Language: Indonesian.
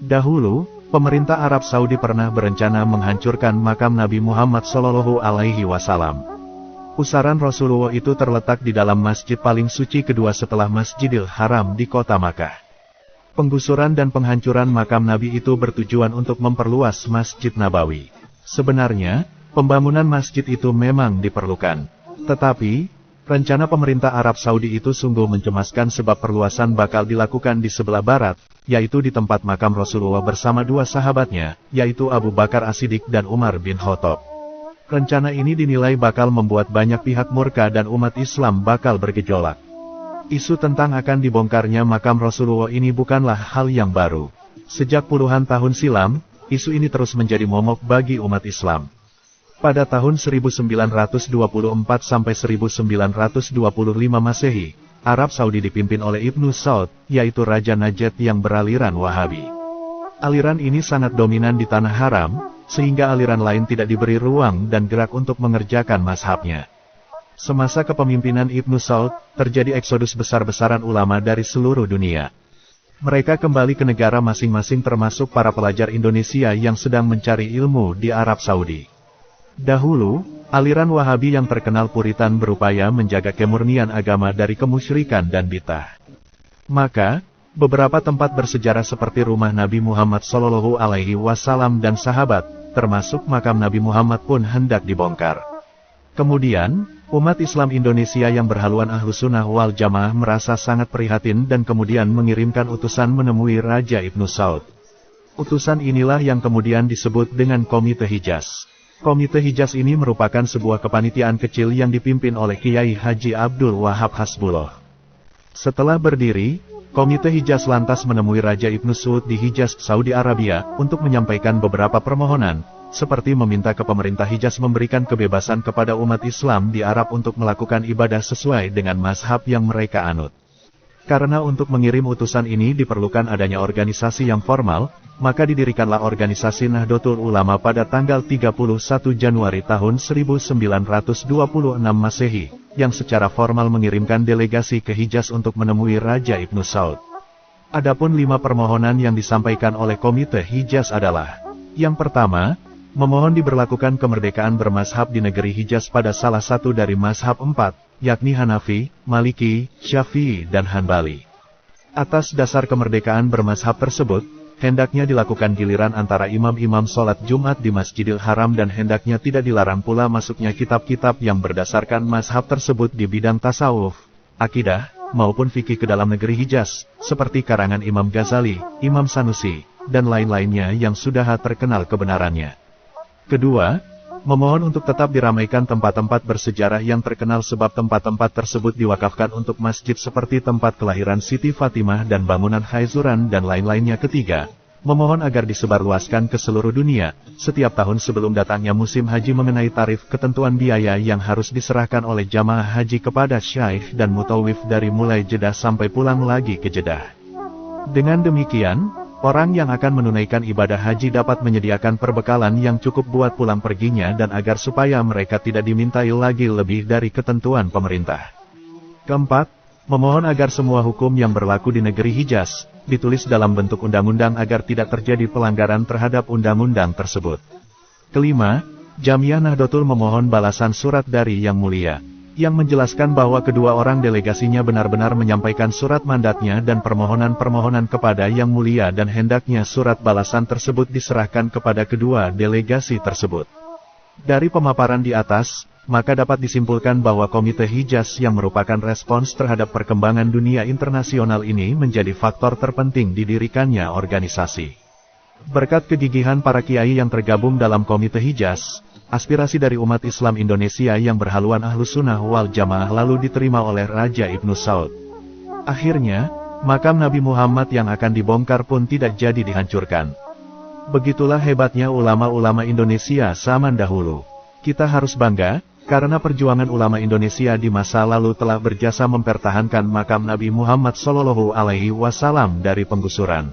Dahulu, pemerintah Arab Saudi pernah berencana menghancurkan makam Nabi Muhammad Shallallahu Alaihi Wasallam. Pusaran Rasulullah itu terletak di dalam masjid paling suci kedua setelah Masjidil Haram di kota Makkah. Penggusuran dan penghancuran makam Nabi itu bertujuan untuk memperluas Masjid Nabawi. Sebenarnya, pembangunan masjid itu memang diperlukan. Tetapi, rencana pemerintah Arab Saudi itu sungguh mencemaskan sebab perluasan bakal dilakukan di sebelah barat, yaitu di tempat makam Rasulullah bersama dua sahabatnya, yaitu Abu Bakar As-Siddiq dan Umar bin Khattab. Rencana ini dinilai bakal membuat banyak pihak murka dan umat Islam bakal bergejolak. Isu tentang akan dibongkarnya makam Rasulullah ini bukanlah hal yang baru. Sejak puluhan tahun silam, isu ini terus menjadi momok bagi umat Islam. Pada tahun 1924 sampai 1925 Masehi, Arab Saudi dipimpin oleh Ibnu Saud, yaitu Raja Najd yang beraliran Wahabi. Aliran ini sangat dominan di Tanah Haram, sehingga aliran lain tidak diberi ruang dan gerak untuk mengerjakan mazhabnya. Semasa kepemimpinan Ibnu Saud, terjadi eksodus besar-besaran ulama dari seluruh dunia. Mereka kembali ke negara masing-masing termasuk para pelajar Indonesia yang sedang mencari ilmu di Arab Saudi. Dahulu, aliran Wahabi yang terkenal Puritan berupaya menjaga kemurnian agama dari kemusyrikan dan bid'ah. Maka, beberapa tempat bersejarah seperti rumah Nabi Muhammad Shallallahu Alaihi Wasallam dan sahabat, termasuk makam Nabi Muhammad pun hendak dibongkar. Kemudian, umat Islam Indonesia yang berhaluan Ahlussunnah wal Jamaah merasa sangat prihatin dan kemudian mengirimkan utusan menemui Raja Ibnu Saud. Utusan inilah yang kemudian disebut dengan Komite Hijaz. Komite Hijaz ini merupakan sebuah kepanitiaan kecil yang dipimpin oleh Kiai Haji Abdul Wahab Hasbullah. Setelah berdiri, Komite Hijaz lantas menemui Raja Ibnu Saud di Hijaz, Saudi Arabia, untuk menyampaikan beberapa permohonan, seperti meminta ke pemerintah Hijaz memberikan kebebasan kepada umat Islam di Arab untuk melakukan ibadah sesuai dengan mazhab yang mereka anut. Karena untuk mengirim utusan ini diperlukan adanya organisasi yang formal, maka didirikanlah organisasi Nahdlatul Ulama pada tanggal 31 Januari tahun 1926 Masehi, yang secara formal mengirimkan delegasi ke Hijaz untuk menemui Raja Ibnu Saud. Adapun 5 permohonan yang disampaikan oleh Komite Hijaz adalah: yang pertama, memohon diberlakukan kemerdekaan bermazhab di negeri Hijaz pada salah satu dari mazhab 4, yakni Hanafi, Maliki, Syafi'i dan Hanbali. Atas dasar kemerdekaan bermazhab tersebut, hendaknya dilakukan giliran antara imam-imam sholat Jumat di Masjidil Haram dan hendaknya tidak dilarang pula masuknya kitab-kitab yang berdasarkan mazhab tersebut di bidang tasawuf, akidah, maupun fikih ke dalam negeri Hijaz, seperti karangan Imam Ghazali, Imam Sanusi, dan lain-lainnya yang sudah terkenal kebenarannya. Kedua, memohon untuk tetap diramaikan tempat-tempat bersejarah yang terkenal sebab tempat-tempat tersebut diwakafkan untuk masjid seperti tempat kelahiran Siti Fatimah dan bangunan Khaizuran dan lain-lainnya. Ketiga, memohon agar disebarluaskan ke seluruh dunia, setiap tahun sebelum datangnya musim haji mengenai tarif ketentuan biaya yang harus diserahkan oleh jamaah haji kepada syaikh dan mutawif dari mulai Jeddah sampai pulang lagi ke Jeddah. Dengan demikian, orang yang akan menunaikan ibadah haji dapat menyediakan perbekalan yang cukup buat pulang perginya dan agar supaya mereka tidak dimintai lagi lebih dari ketentuan pemerintah. Keempat, memohon agar semua hukum yang berlaku di negeri Hijaz, ditulis dalam bentuk undang-undang agar tidak terjadi pelanggaran terhadap undang-undang tersebut. Kelima, Jamiah Nahdlatul memohon balasan surat dari Yang Mulia, yang menjelaskan bahwa kedua orang delegasinya benar-benar menyampaikan surat mandatnya dan permohonan-permohonan kepada Yang Mulia dan hendaknya surat balasan tersebut diserahkan kepada kedua delegasi tersebut. Dari pemaparan di atas, maka dapat disimpulkan bahwa Komite Hijaz yang merupakan respons terhadap perkembangan dunia internasional ini menjadi faktor terpenting didirikannya organisasi. Berkat kegigihan para kiai yang tergabung dalam Komite Hijaz, aspirasi dari umat Islam Indonesia yang berhaluan Ahlussunnah wal Jamaah lalu diterima oleh Raja Ibnu Saud. Akhirnya, makam Nabi Muhammad yang akan dibongkar pun tidak jadi dihancurkan. Begitulah hebatnya ulama-ulama Indonesia zaman dahulu. Kita harus bangga, karena perjuangan ulama Indonesia di masa lalu telah berjasa mempertahankan makam Nabi Muhammad SAW dari penggusuran.